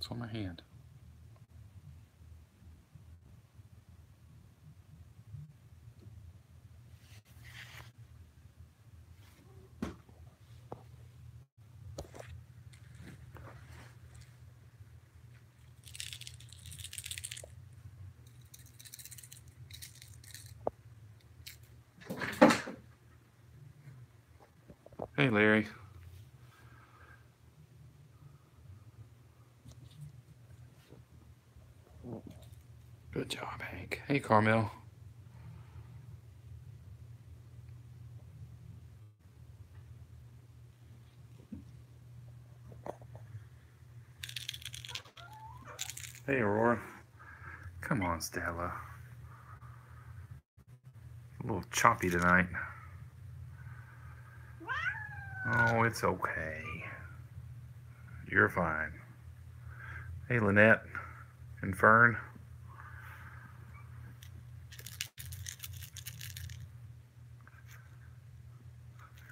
What's on my hand? Hey, Larry. Good job, Hank. Hey, Carmel. Hey, Aurora. Come on, Stella. A little choppy tonight. Oh, it's okay. You're fine. Hey, Lynette and Fern.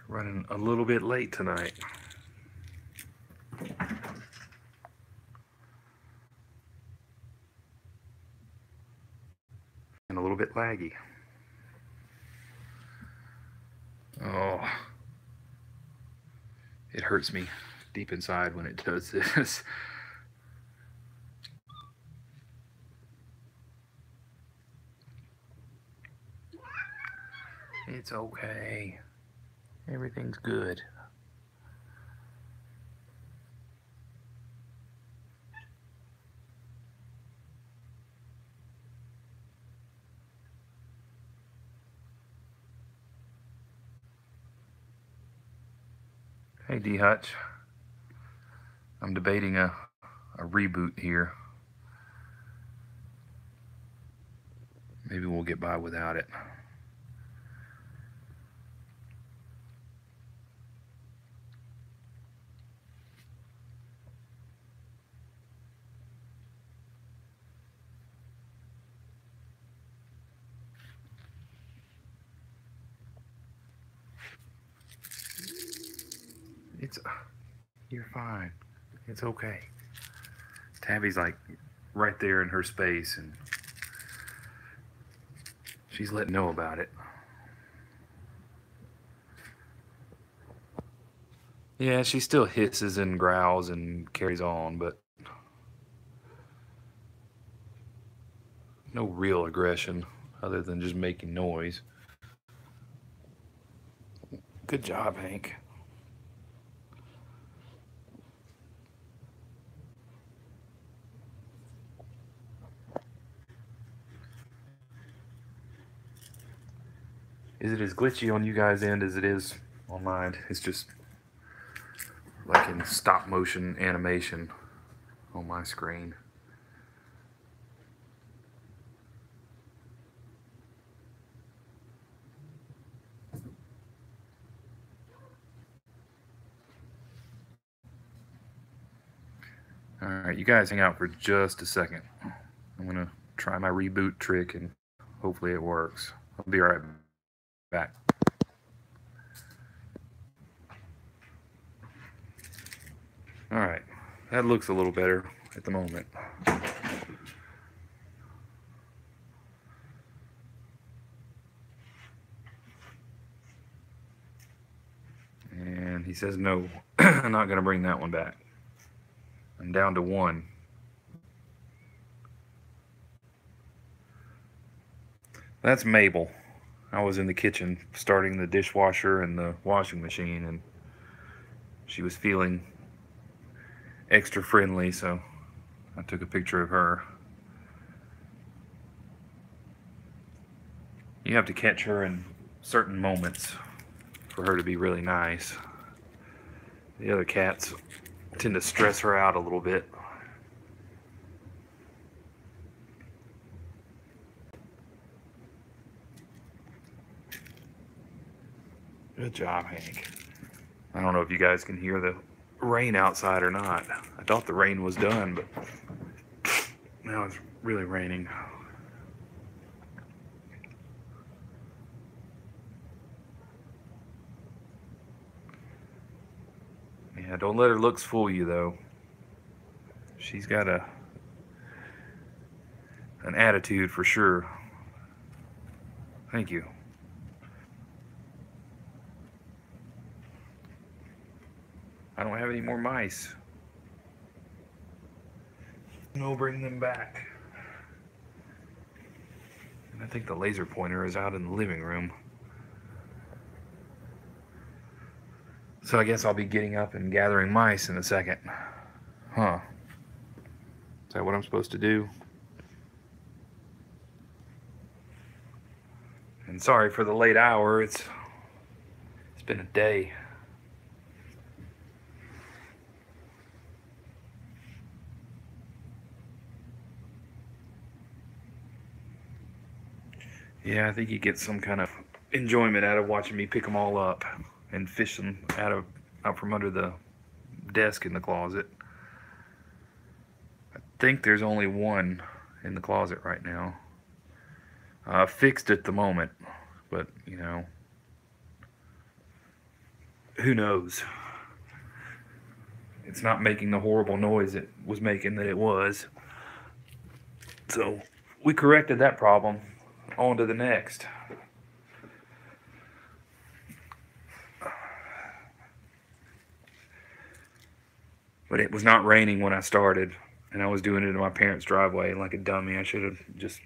Running a little bit late tonight. And a little bit laggy. Oh, it hurts me deep inside when it does this. It's okay. Everything's good. Hey, D Hutch. I'm debating a reboot here. Maybe we'll get by without it. You're fine. It's okay. Tabby's like right there in her space and she's letting know about it. Yeah, she still hisses and growls and carries on, but no real aggression other than just making noise. Good job, Hank. Is it as glitchy on you guys' end as it is on mine? It's just like in stop motion animation on my screen. Alright, you guys hang out for just a second. I'm gonna try my reboot trick and hopefully it works. I'll be right back. Alright, that looks a little better at the moment. And he says no, I'm not gonna bring that one back. I'm down to one. That's Mabel. I was in the kitchen starting the dishwasher and the washing machine, and she was feeling extra friendly, so I took a picture of her. You have to catch her in certain moments for her to be really nice. The other cats tend to stress her out a little bit. Good job, Hank. I don't know if you guys can hear the rain outside or not. I thought the rain was done, but now it's really raining. Yeah, don't let her looks fool you, though. She's got an attitude for sure. Thank you. I don't have any more mice. No, bring them back. And I think the laser pointer is out in the living room. So I guess I'll be getting up and gathering mice in a second. Huh. Is that what I'm supposed to do? And sorry for the late hour. It's been a day. Yeah, I think you get some kind of enjoyment out of watching me pick them all up and fish them out from under the desk in the closet. I think there's only one in the closet right now. Fixed at the moment, but you know, who knows? It's not making the horrible noise it was making that it was. So we corrected that problem. On to the next. But it was not raining when I started, and I was doing it in my parents' driveway like a dummy. I should have just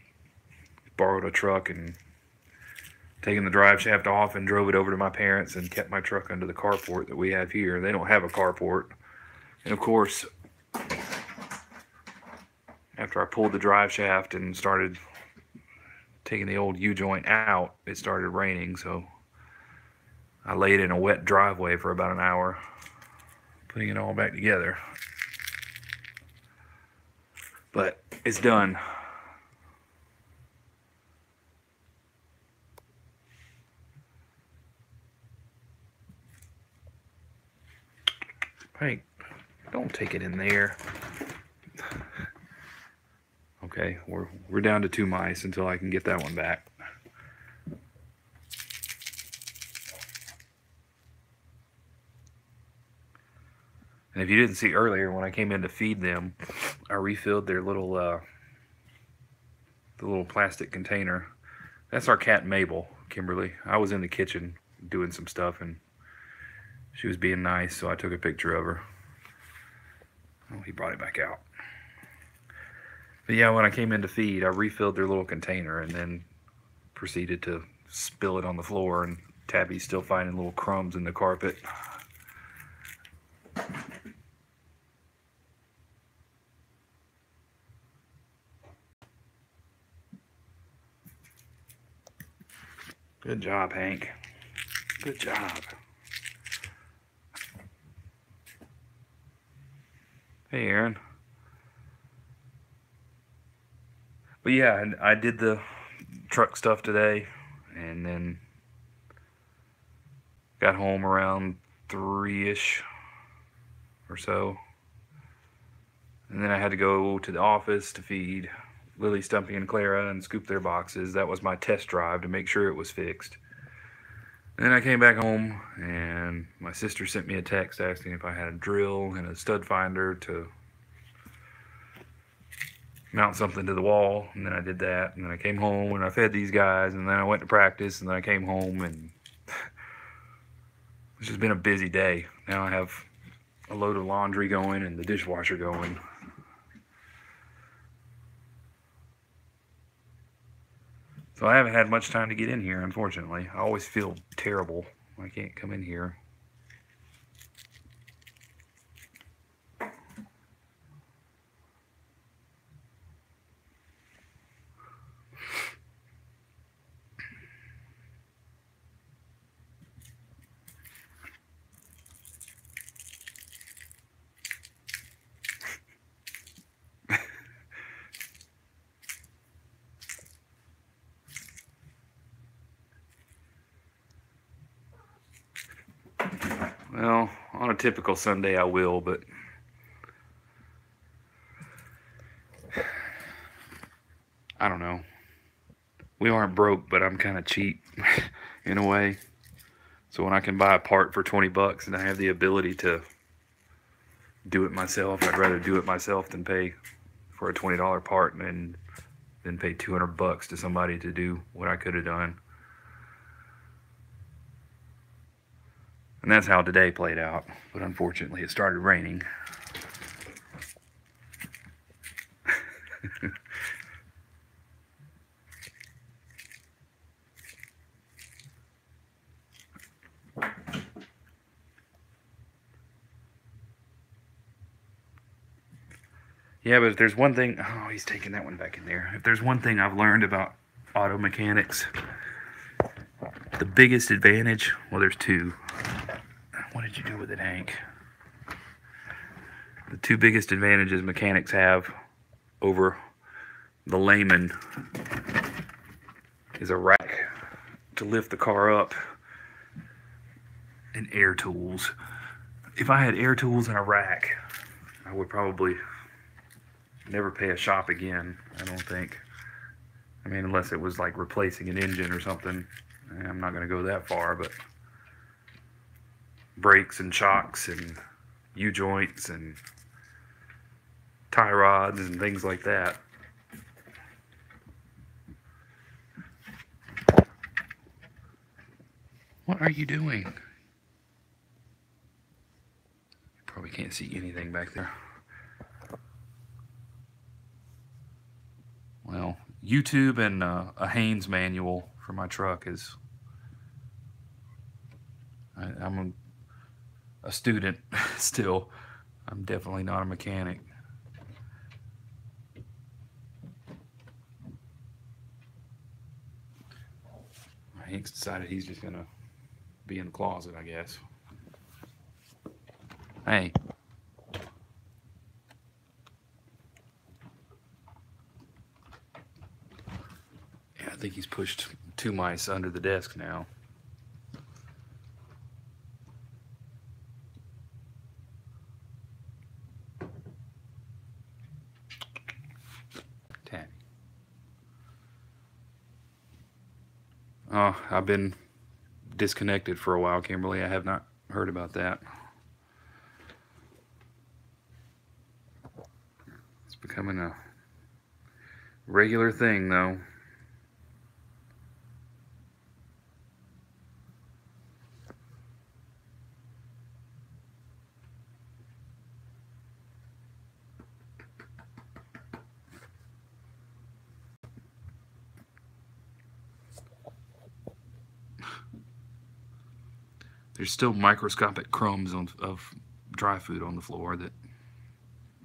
borrowed a truck and taken the drive shaft off and drove it over to my parents and kept my truck under the carport that we have here. They don't have a carport. And of course, after I pulled the drive shaft and started taking the old U-joint out, it started raining, so I laid in a wet driveway for about an hour, putting it all back together. But it's done. Hey, don't take it in there. Okay, we're down to 2 mice until I can get that one back. And if you didn't see earlier, when I came in to feed them, I refilled their little the little plastic container. That's our cat Mabel, Kimberly. I was in the kitchen doing some stuff and she was being nice, so I took a picture of her. Oh, he brought it back out. But yeah, when I came in to feed, I refilled their little container and then proceeded to spill it on the floor, and Tabby's still finding little crumbs in the carpet. Good job, Hank. Good job. Hey, Aaron. But yeah, I did the truck stuff today, and then got home around 3-ish or so. And then I had to go to the office to feed Lily, Stumpy, and Clara and scoop their boxes. That was my test drive to make sure it was fixed. And then I came back home, and my sister sent me a text asking if I had a drill and a stud finder to mount something to the wall. And then I did that, and then I came home and I fed these guys, and then I went to practice, and then I came home, and it's just been a busy day. Now I have a load of laundry going and the dishwasher going. So I haven't had much time to get in here, unfortunately. I always feel terrible when I can't come in here. Well, on a typical Sunday I will, but I don't know. We aren't broke, but I'm kind of cheap in a way. So when I can buy a part for 20 bucks and I have the ability to do it myself. I'd rather do it myself than pay for a $20 part and then pay $200 to somebody to do what I could have done. And that's how today played out. But unfortunately, it started raining. Yeah, but if there's one thing... Oh, he's taking that one back in there. If there's one thing I've learned about auto mechanics, the biggest advantage... Well, there's two. What did you do with it, Hank? The two biggest advantages mechanics have over the layman is a rack to lift the car up and air tools. If I had air tools and a rack, I would probably never pay a shop again, I don't think. I mean, unless it was like replacing an engine or something. I'm not going to go that far, but brakes and shocks and U-joints and tie rods and things like that. What are you doing? You probably can't see anything back there. Well, YouTube and a Haynes manual for my truck is... I'm a student still. I'm definitely not a mechanic. Hank's decided he's just gonna be in the closet, I guess. Hey. Yeah, I think he's pushed 2 mice under the desk now. Tabby. Oh, I've been disconnected for a while, Kimberly. I have not heard about that. It's becoming a regular thing, though. There's still microscopic crumbs of dry food on the floor that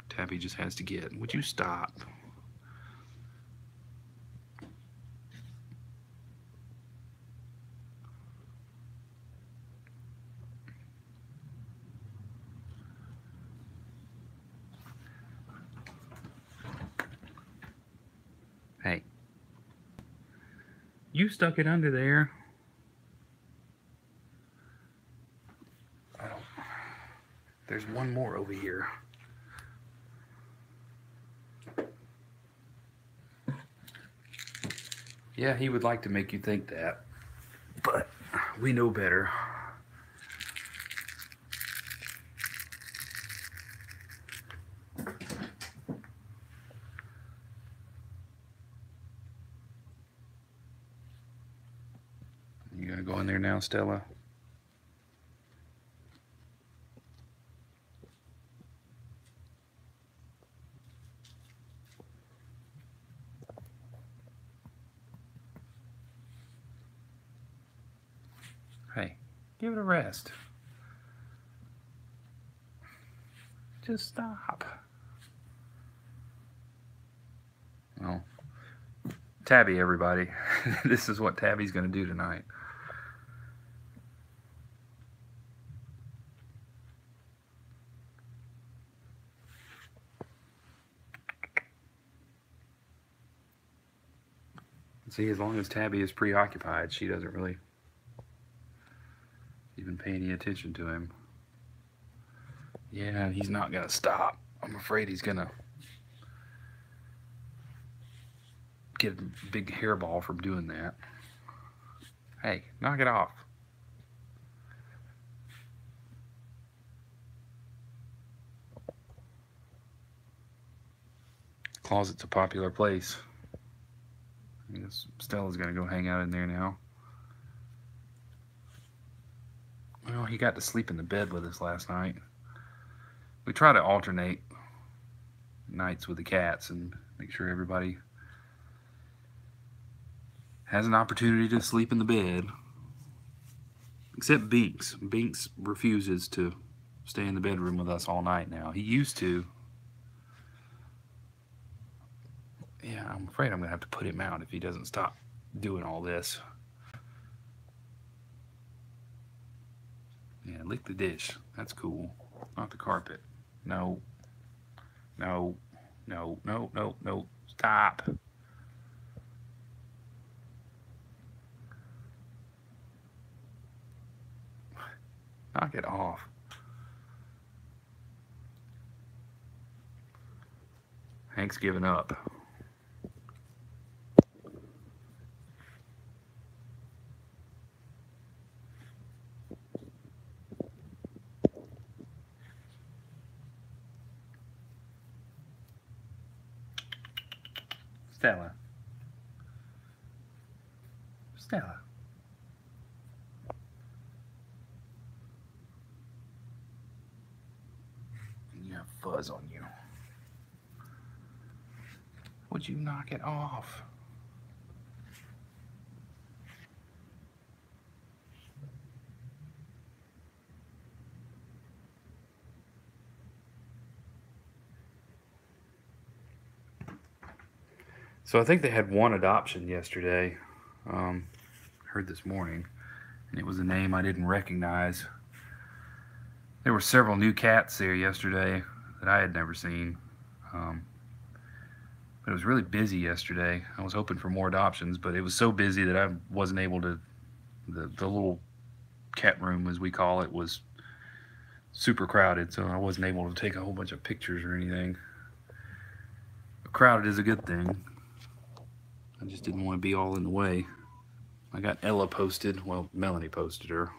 Tabby just has to get. Would you stop? Hey. You stuck it under there. There's one more over here. Yeah, he would like to make you think that, but we know better. You gonna go in there now, Stella? Hey, give it a rest. Just stop. Well, Tabby, everybody. This is what Tabby's going to do tonight. See, as long as Tabby is preoccupied, she doesn't really even pay any attention to him. Yeah, he's not gonna stop. I'm afraid he's gonna get a big hairball from doing that. Hey, knock it off. Closet's a popular place. I guess Stella's gonna go hang out in there now. Well, he got to sleep in the bed with us last night. We try to alternate nights with the cats and make sure everybody has an opportunity to sleep in the bed. Except Binks. Binks refuses to stay in the bedroom with us all night now. He used to. Yeah, I'm afraid I'm going to have to put him out if he doesn't stop doing all this. Yeah, lick the dish. That's cool. Not the carpet. No. No. No. No. No. No. Stop. Knock it off. Hank's giving up. Stella. Stella. You have fuzz on you. Would you knock it off? So I think they had one adoption yesterday. Heard this morning, and it was a name I didn't recognize. There were several new cats there yesterday that I had never seen. But it was really busy yesterday. I was hoping for more adoptions, but it was so busy that I wasn't able to. The little cat room, as we call it, was super crowded, so I wasn't able to take a whole bunch of pictures or anything. But crowded is a good thing. I just didn't want to be all in the way. I got Ella posted. Well, Melanie posted her.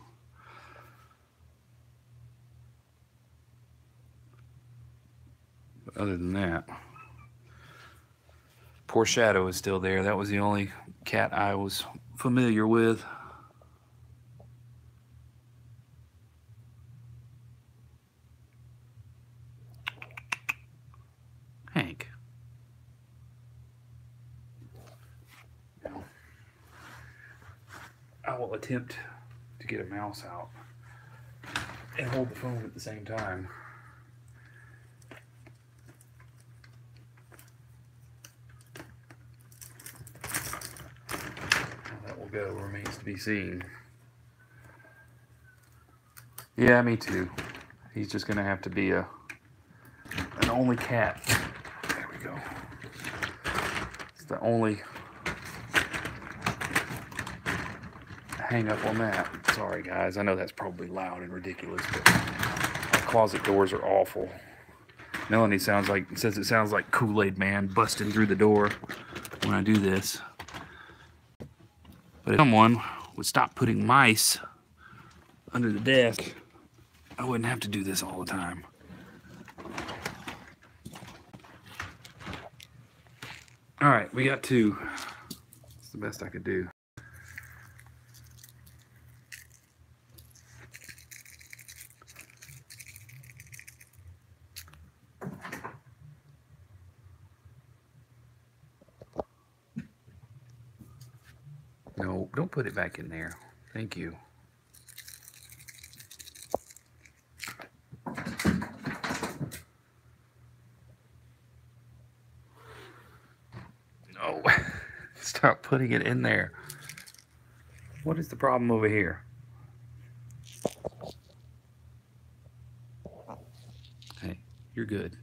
But other than that, poor Shadow is still there. That was the only cat I was familiar with. Hank. I will attempt to get a mouse out and hold the phone at the same time. How that will go remains to be seen. Yeah, me too. He's just gonna have to be an only cat. There we go. It's the only hang up on that. Sorry guys, I know that's probably loud and ridiculous, but our closet doors are awful. Melanie says it sounds like Kool-Aid Man busting through the door when I do this. But if someone would stop putting mice under the desk, I wouldn't have to do this all the time. All right, we got two. That's the best I could do. No, don't put it back in there. Thank you. No, stop putting it in there. What is the problem over here? Hey, you're good.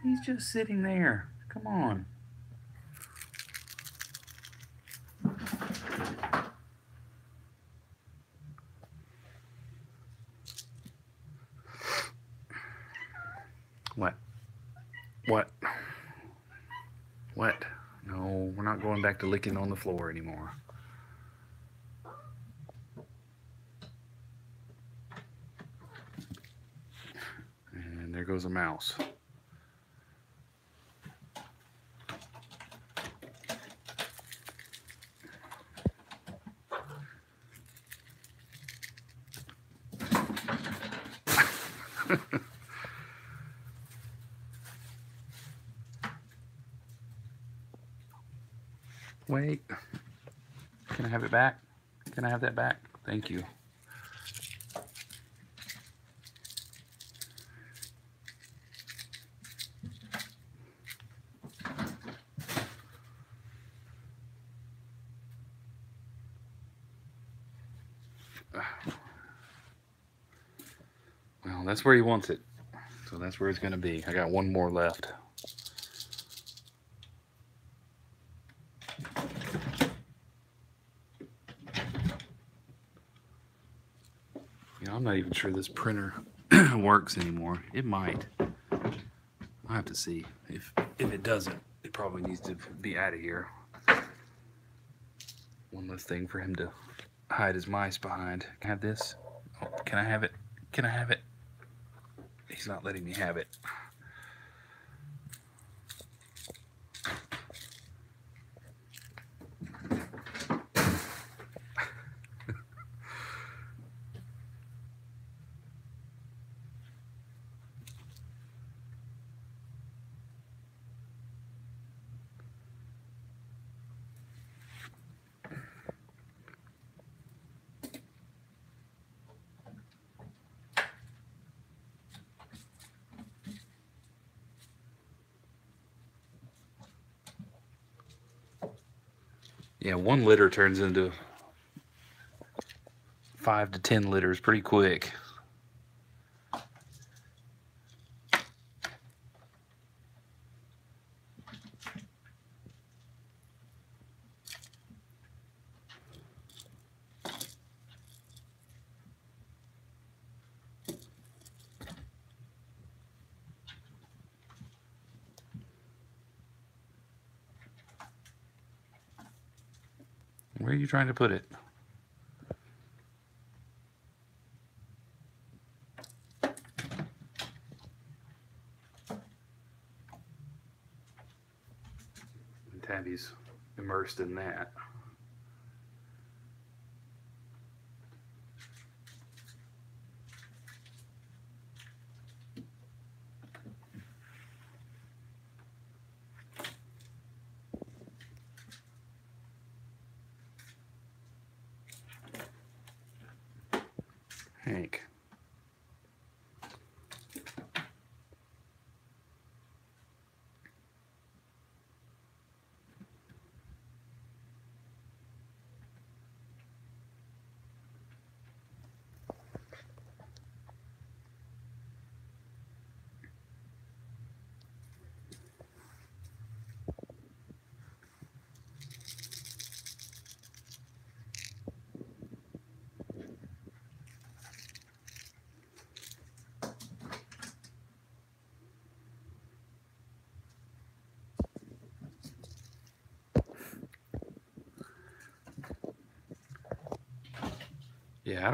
He's just sitting there. Come on. What? What? What? No, we're not going back to licking on the floor anymore. there goes a mouse. Wait. Can I have it back? Can I have that back? Thank you. Well, that's where he wants it. So that's where it's going to be. I got one more left. You know, I'm not even sure this printer works anymore. It might. I'll have to see. If it doesn't, it probably needs to be out of here. One less thing for him to hide his mice behind. Can I have this? Oh, can I have it? Can I have it? He's not letting me have it. Yeah, 1 litter turns into 5 to 10 litters pretty quick. Where are you trying to put it? And Tabby's immersed in that. Hank. Yeah, I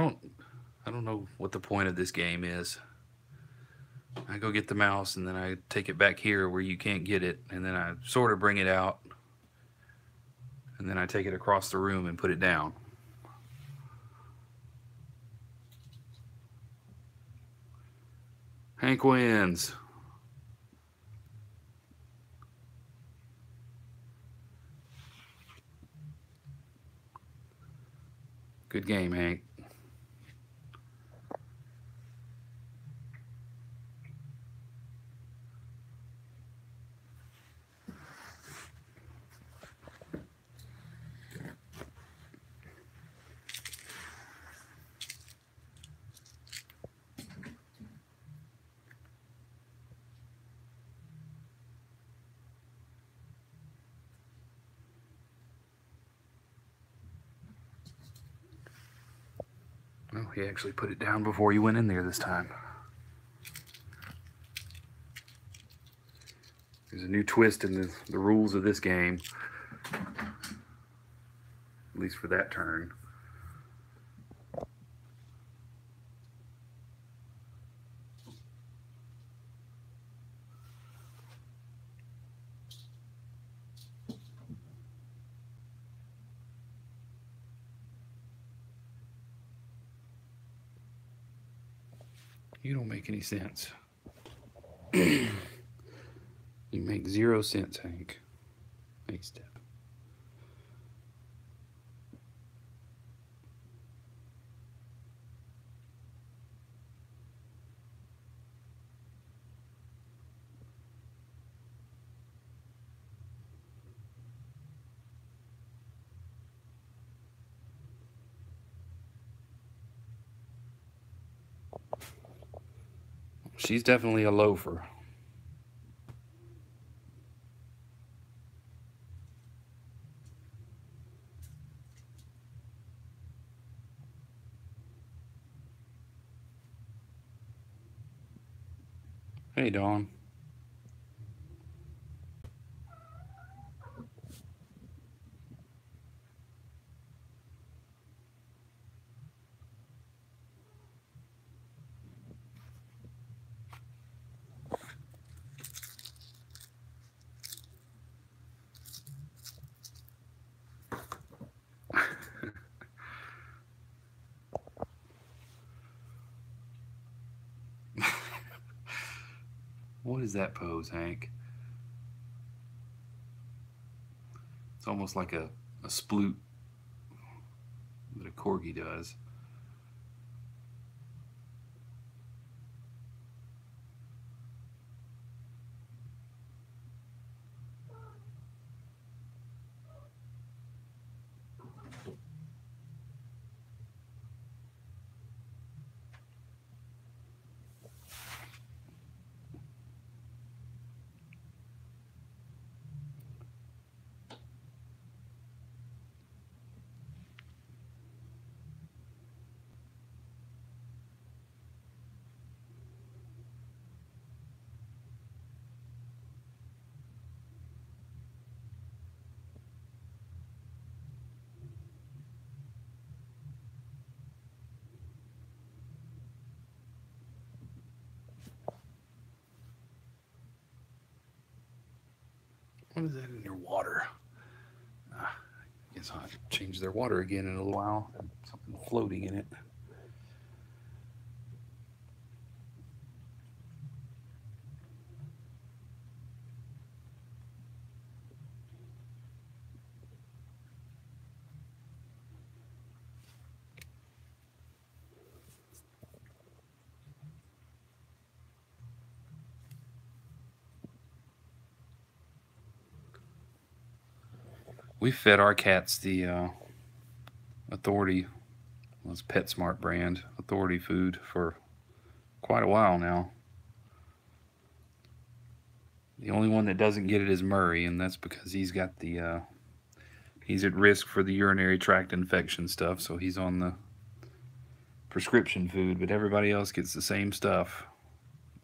don't know what the point of this game is. I go get the mouse and then I take it back here where you can't get it, and then I sort of bring it out, and then I take it across the room and put it down. Hank wins. Good game, Hank. Well, he actually put it down before you went in there this time. There's a new twist in the rules of this game. At least for that turn. You don't make any sense. You make 0 sense, Hank. Hey, Step. She's definitely a loafer. Hey, Dawn. What is that pose, Hank? It's almost like a sploot that a corgi does. What is that in your water? I guess I'll have to change their water again in a little while. Something floating in it. We fed our cats the Authority, well, it's PetSmart brand Authority food for quite a while now. The only one that doesn't get it is Murray, and that's because he's got the he's at risk for the urinary tract infection stuff, so he's on the prescription food. But everybody else gets the same stuff.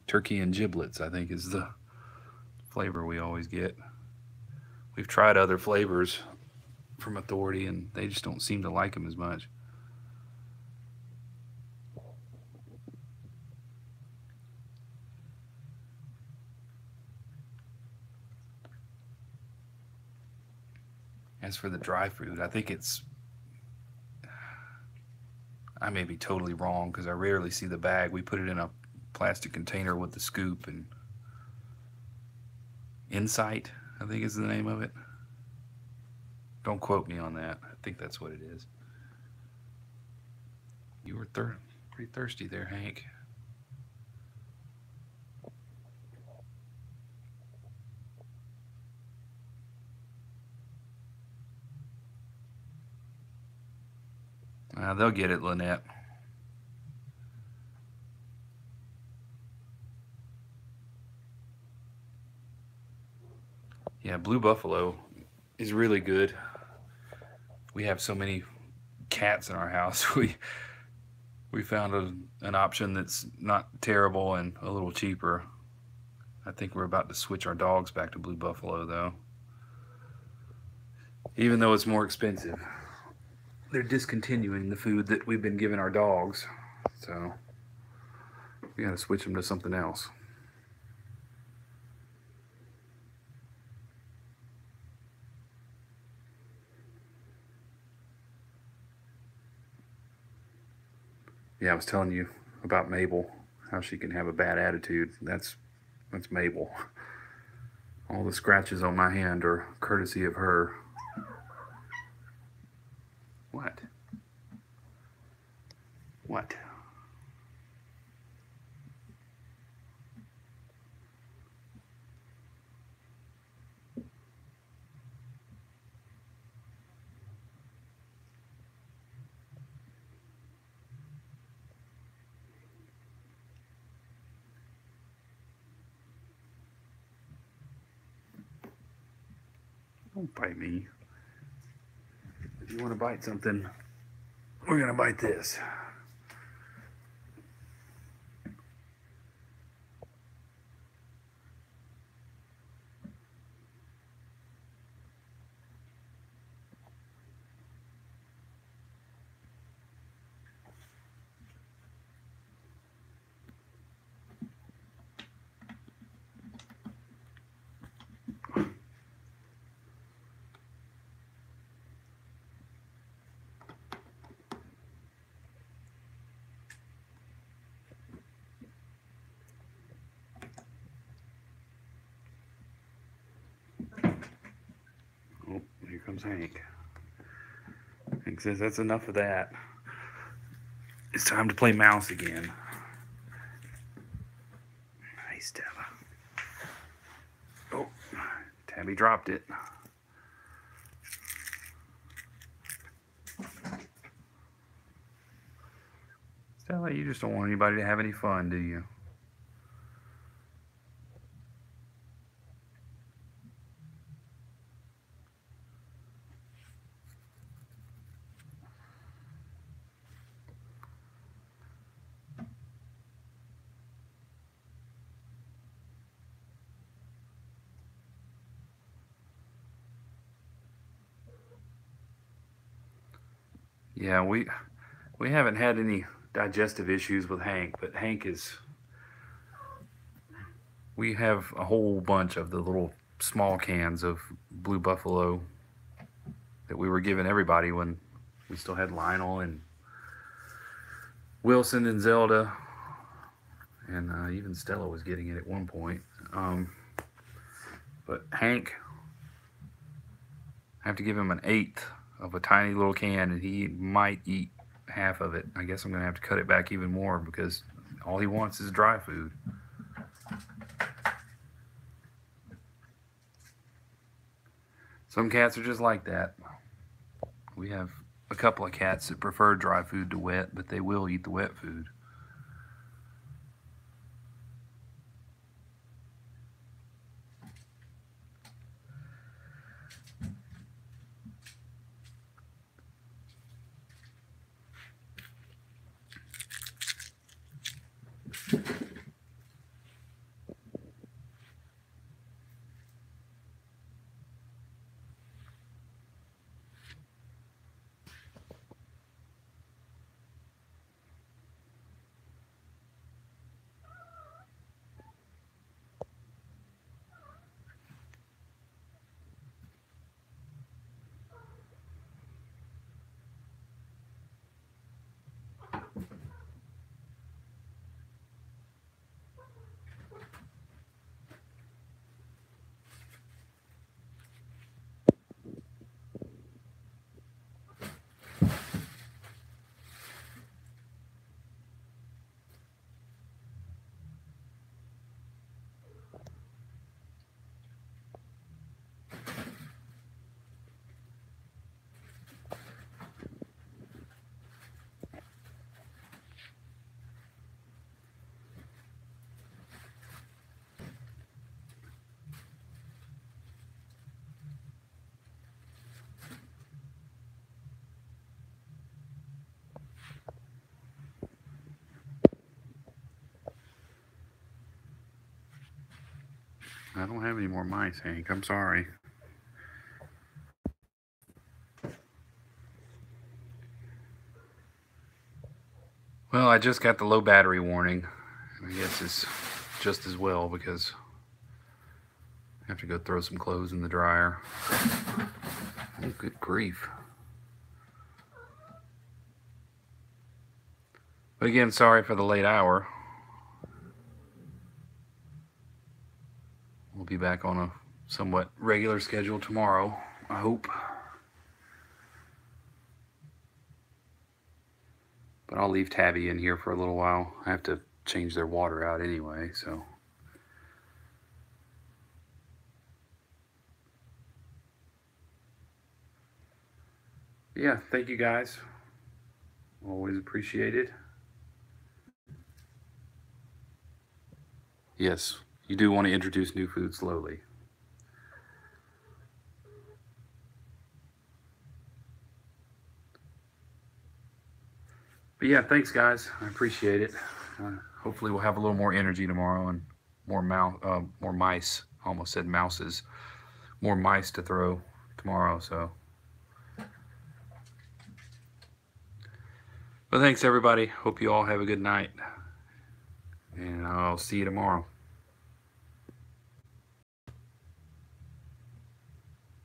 Turkey and giblets, I think, is the flavor we always get. We've tried other flavors from Authority, and they just don't seem to like them as much. As for the dry food, I think it's, I may be totally wrong because I rarely see the bag. We put it in a plastic container with the scoop, and Insight, I think is the name of it. Don't quote me on that. I think that's what it is. You were pretty thirsty there, Hank. They'll get it, Lynette. Yeah, Blue Buffalo is really good. We have so many cats in our house. We found an option that's not terrible and a little cheaper. I think we're about to switch our dogs back to Blue Buffalo, though. Even though it's more expensive. They're discontinuing the food that we've been giving our dogs, so we gotta switch them to something else. Yeah, I was telling you about Mabel, how she can have a bad attitude. That's Mabel. All the scratches on my hand are courtesy of her. What? What? Don't bite me. If you want to bite something, we're going to bite this. Oh, here comes Hank. Hank says that's enough of that. It's time to play mouse again. Hey, Stella. Oh, Tabby dropped it. Stella, you just don't want anybody to have any fun, do you? Yeah, we haven't had any digestive issues with Hank, but Hank is... We have a whole bunch of the little small cans of Blue Buffalo that we were giving everybody when we still had Lionel and Wilson and Zelda, and even Stella was getting it at one point. But Hank, I have to give him an eighth of a tiny little can, and he might eat half of it. I guess I'm going to have to cut it back even more because all he wants is dry food. Some cats are just like that. We have a couple of cats that prefer dry food to wet, but they will eat the wet food. I don't have any more mice, Hank. I'm sorry. Well, I just got the low battery warning. I guess it's just as well because I have to go throw some clothes in the dryer. Oh, good grief. But again, sorry for the late hour. be back on a somewhat regular schedule tomorrow, I hope. But I'll leave Tabby in here for a little while. I have to change their water out anyway, so. Yeah, thank you guys. Always appreciated. Yes, you do want to introduce new food slowly. But yeah, thanks guys. I appreciate it. Hopefully we'll have a little more energy tomorrow and more mice. Almost said mouses. More mice to throw tomorrow. So, but thanks everybody. Hope you all have a good night, and I'll see you tomorrow.